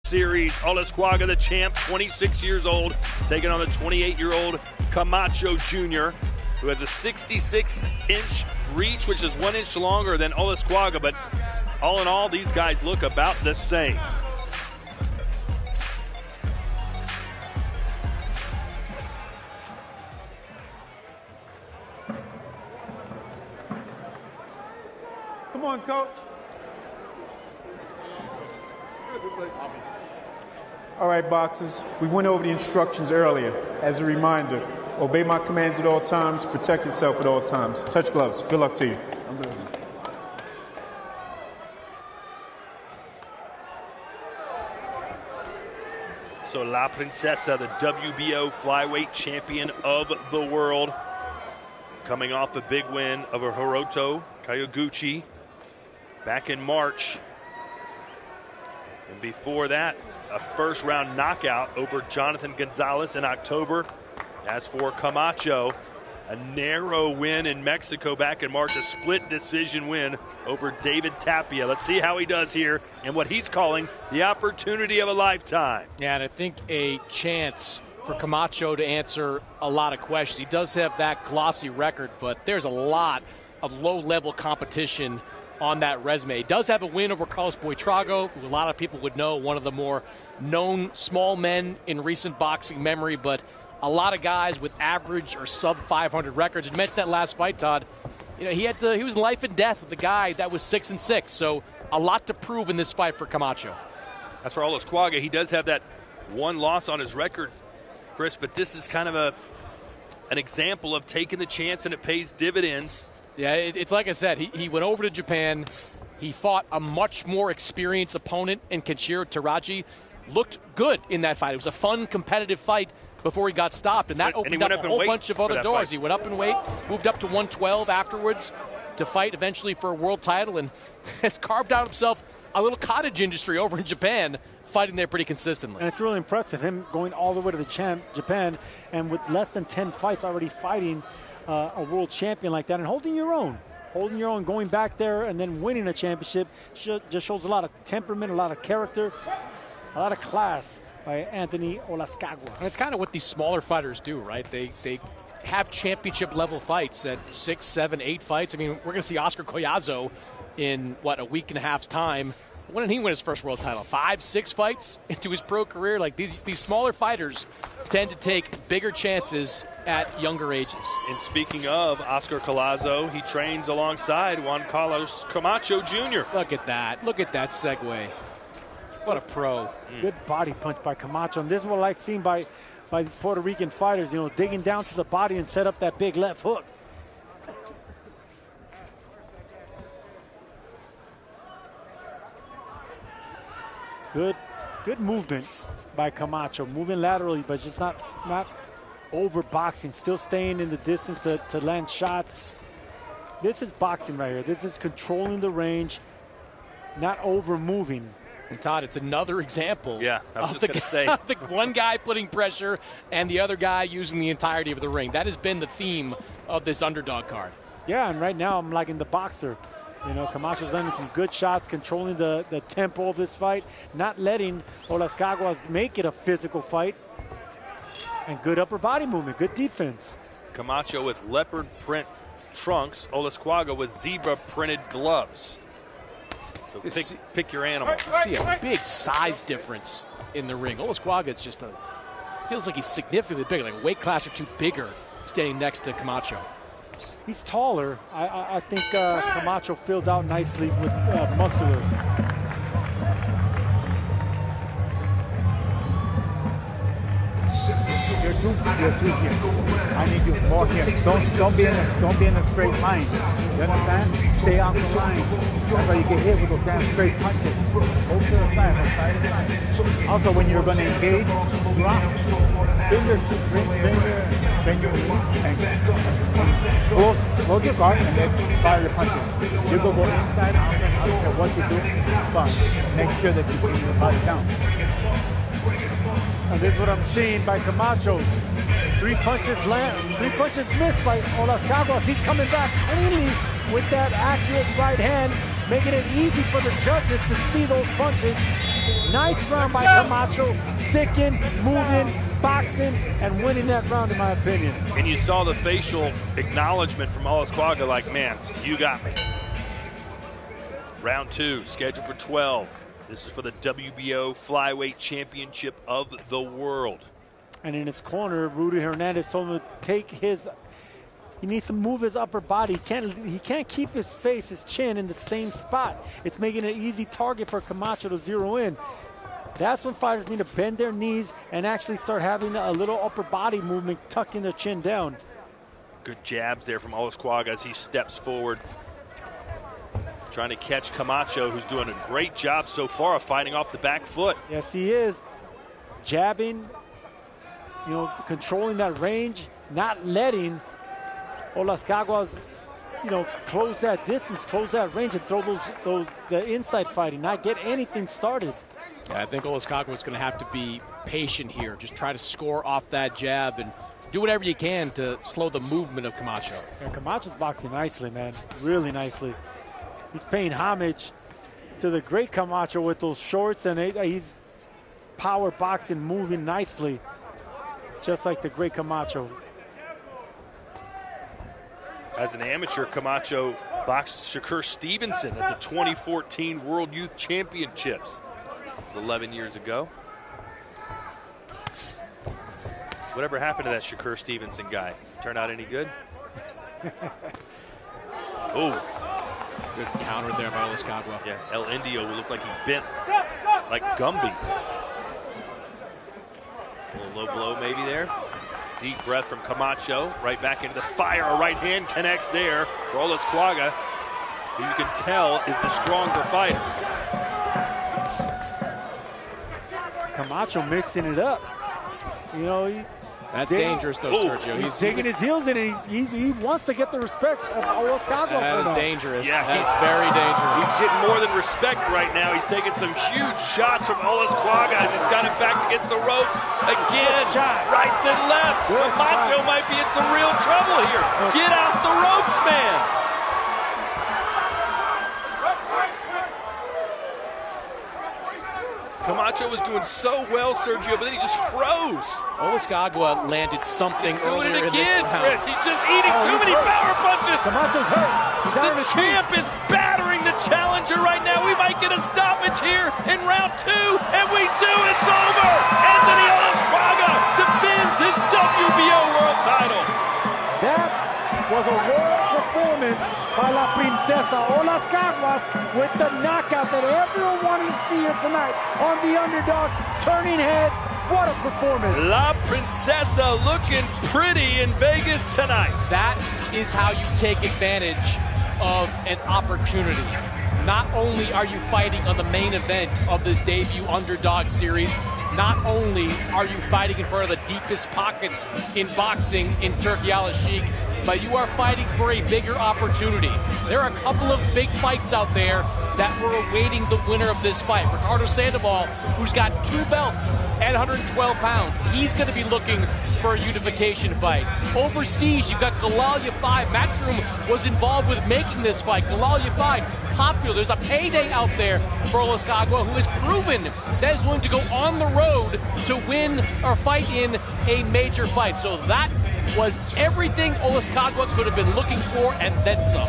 Series, Olascuaga, the champ, 26 years old, taking on the 28-year-old Camacho Jr., who has a 66-inch reach, which is 1 inch longer than Olascuaga, but all in all, these guys look about the same. Come on, coach. All right, boxers, we went over the instructions earlier. As a reminder, obey my commands at all times, protect yourself at all times. Touch gloves. Good luck to you. So La Princesa, the WBO flyweight champion of the world, coming off a big win over Hiroto Kawaguchi back in March. And before that, a first-round knockout over Jonathan Gonzalez in October. As for Camacho, a narrow win in Mexico back in March, a split decision win over David Tapia. Let's see how he does here and what he's calling the opportunity of a lifetime. Yeah, and I think a chance for Camacho to answer a lot of questions. He does have that glossy record, but there's a lot of low-level competition on that resume. He does have a win over Carlos Buitrago, who a lot of people would know, one of the more known small men in recent boxing memory, but a lot of guys with average or sub 500 records. You mentioned that last fight, Todd. You know, he was life and death with a guy that was 6-6, so a lot to prove in this fight for Camacho. As for Olascuaga, he does have that one loss on his record, Chris, but this is kind of an example of taking the chance and it pays dividends. Yeah, it's like I said, he went over to Japan. He fought a much more experienced opponent in Kenshiro Teraji. Looked good in that fight. It was a fun, competitive fight before he got stopped, and that opened up a whole bunch of other doors. He went up in weight, moved up to 112 afterwards to fight eventually for a world title, and has carved out himself a little cottage industry over in Japan, fighting there pretty consistently. And it's really impressive, him going all the way to the Japan, and with less than 10 fights already fighting a world champion like that and holding your own, going back there and then winning a championship just shows a lot of temperament, a lot of character, a lot of class by Anthony Olascuaga. And it's kind of what these smaller fighters do, right? They have championship level fights at 6, 7, 8 fights. I mean, we're going to see Oscar Collazo in a week and a half's time. When did he win his first world title? 5, 6 fights into his pro career? Like these smaller fighters tend to take bigger chances at younger ages. And speaking of Oscar Collazo, he trains alongside Juan Carlos Camacho Jr. Look at that segue. What a pro. Good body punch by Camacho. And this is what I like seeing by Puerto Rican fighters, digging down to the body and set up that big left hook. Good movement by Camacho, moving laterally, but just not overboxing, still staying in the distance to land shots. This is boxing right here. This is controlling the range, not over moving. And Todd, it's another example. Yeah, I was just going to say. The one guy putting pressure and the other guy using the entirety of the ring. That has been the theme of this underdog card. Yeah, and right now I'm liking the boxer. Camacho's landing some good shots, controlling the tempo of this fight, not letting Olascuaga make it a physical fight. And good upper body movement, good defense. Camacho with leopard print trunks, Olascuaga with zebra printed gloves. So pick your animal. See a big size difference in the ring. Olascuaga is just feels like he's significantly bigger, like a weight class or two bigger, standing next to Camacho. He's taller. I think Camacho filled out nicely with muscular. You're too here. I need you more here. Don't be in a straight line. You understand? Stay off the line. That's why you get hit with those damn straight punches. Go to the side, Also, when you're going to engage, drop. Bend your knees and close your guard and then fire your punches. You go inside, outside, I don't care what you do, but make sure that you bring your body down. And this is what I'm seeing by Camacho. 3 punches missed by Olascuaga. He's coming back cleanly with that accurate right hand, making it easy for the judges to see those punches. Nice round by Camacho, sticking, moving, boxing, and winning that round, in my opinion. And you saw the facial acknowledgement from Olascuaga, like, man, you got me. Round 2, scheduled for 12. This is for the WBO Flyweight Championship of the World. And in his corner, Rudy Hernandez told him to take his, he needs to move his upper body. He can't keep his face, his chin in the same spot. It's making it an easy target for Camacho to zero in. That's when fighters need to bend their knees and actually start having a little upper body movement, tucking their chin down. Good jabs there from Olascuaga as he steps forward, trying to catch Camacho, who's doing a great job so far of fighting off the back foot. Yes, he is. Jabbing, you know, controlling that range, not letting Olascuaga, you know, close that distance, close that range, and throw the inside fighting, not get anything started. Yeah, I think Olascuaga was going to have to be patient here. Just try to score off that jab and do whatever you can to slow the movement of Camacho. Yeah, Camacho's boxing nicely, man, really nicely. He's paying homage to the great Camacho with those shorts, and he's power boxing, moving nicely, just like the great Camacho. As an amateur, Camacho boxed Shakur Stevenson at the 2014 World Youth Championships. 11 years ago. Whatever happened to that Shakur Stevenson guy? Turn out any good? Oh. Good counter there by Olascuaga. Yeah, El Indio looked like he bent like Gumby. A little low blow maybe there. Deep breath from Camacho. Right back into the fire. A right hand connects there for Olascuaga, who you can tell is the stronger fighter. Camacho mixing it up. You know, that's dangerous, though, Sergio. He's digging his heels in, and he wants to get the respect of Olascuaga. That is dangerous. Yeah, that's very dangerous. He's getting more than respect right now. He's taking some huge shots from Olascuaga, and he's got him back against the ropes again. Rights and lefts. Camacho might be in some real trouble here. Get out the ropes, man. Camacho was doing so well, Sergio, but then he just froze. Olascuaga landed something doing earlier it again, in this round. Chris. He's just eating too many power punches. Camacho's hurt. The champ is battering the challenger right now. We might get a stoppage here in round 2, and we do. It's over. Anthony Olascuaga defends his WBO world title. That was a royal performance by La Princesa Olascuaga with the knockout that everyone wanted to see here tonight on the underdog, turning heads. What a performance. La Princesa looking pretty in Vegas tonight. That is how you take advantage of an opportunity. Not only are you fighting on the main event of this debut underdog series, not only are you fighting in front of the deepest pockets in boxing in Turkey Al-Sheikh, but you are fighting for a bigger opportunity. There are a couple of big fights out there that were awaiting the winner of this fight. Ricardo Sandoval, who's got 2 belts at 112 pounds, he's going to be looking for a unification fight. Overseas, you've got Galal Yafai. Matchroom was involved with making this fight. Galal Yafai, popular. There's a payday out there for Olascuaga, who has proven that he's willing to go on the road to win or fight in a major fight. So that was everything Olascuaga could have been looking for and then some.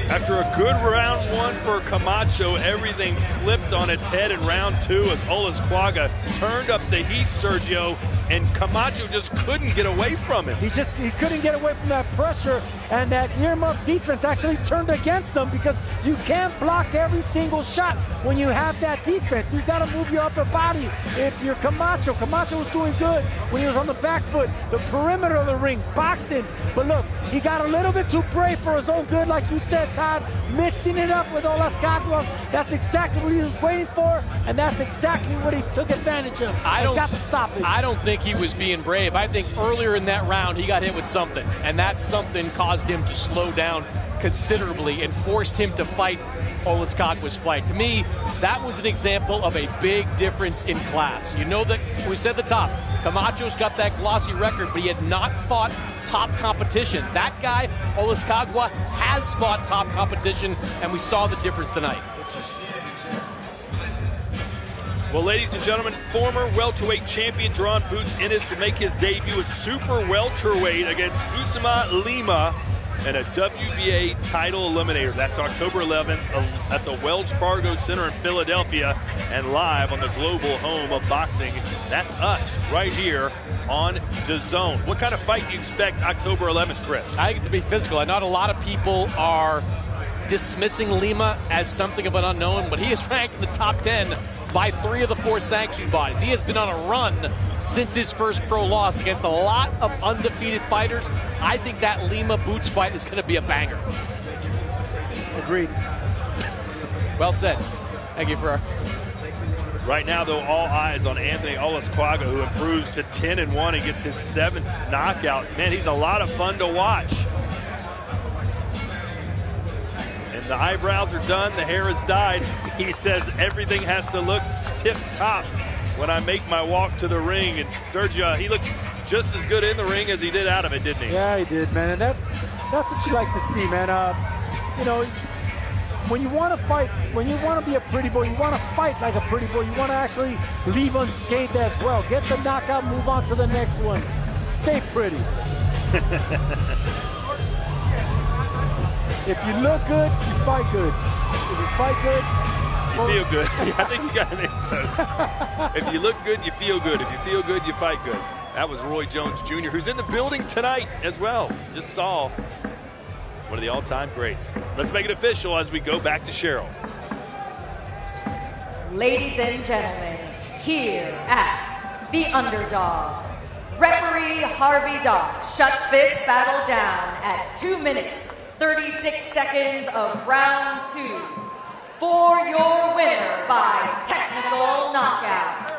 After a good round 1 for Camacho, everything flipped on its head in round 2 as Olascuaga turned up the heat, Sergio, and Camacho just couldn't get away from him. He couldn't get away from that pressure, and that earmuff defense actually turned against him because you can't block every single shot when you have that defense. You've got to move your upper body. If you're Camacho, Camacho was doing good when he was on the back foot, the perimeter of the ring, boxing. But look, he got a little bit too brave for his own good, like you said, Todd, mixing it up with Olascuaga. That's exactly what he was waiting for, and that's exactly what he took advantage of. Got to stop it. I don't think he was being brave. I think earlier in that round he got hit with something, and that something caused him to slow down considerably and forced him to fight Olascuaga's fight. To me, that was an example of a big difference in class. You know that we said at the top, Camacho's got that glossy record, but he had not fought top competition. That guy, Olascuaga, has fought top competition, and we saw the difference tonight. Well, ladies and gentlemen, former welterweight champion Jaron Boots Ennis to make his debut at super welterweight against Usama Lima in a WBA title eliminator. That's October 11th at the Wells Fargo Center in Philadelphia and live on the global home of boxing. That's us right here on DAZN. What kind of fight do you expect October 11th, Chris? I think it's to be physical. I know a lot of people are dismissing Lima as something of an unknown, but he is ranked in the top 10 by 3 of the 4 sanctioned bodies. He has been on a run since his first pro loss against a lot of undefeated fighters. I think that Lima-Boots fight is going to be a banger. Agreed. Well said. Thank you, Ferrer. Right now, though, all eyes on Anthony Olascuaga, who improves to 10-1 and gets his 7th knockout. Man, he's a lot of fun to watch. And the eyebrows are done, the hair is dyed. He says everything has to look tip-top when I make my walk to the ring. And Sergio, he looked just as good in the ring as he did out of it, didn't he? Yeah, he did, man. And that's what you like to see, man. You know, when you want to fight, when you want to be a pretty boy, you want to fight like a pretty boy. You want to actually leave unscathed as well. Get the knockout, move on to the next one. Stay pretty. If you look good, you fight good. If you fight good, you feel good. Yeah, I think you got it mixed up. If you look good, you feel good. If you feel good, you fight good. That was Roy Jones Jr., who's in the building tonight as well. Just saw one of the all-time greats. Let's make it official as we go back to Cheryl. Ladies and gentlemen, here at the Underdog, referee Harvey Dock shuts this battle down at 2 minutes, 36 seconds of round 2 for your winner by technical knockout.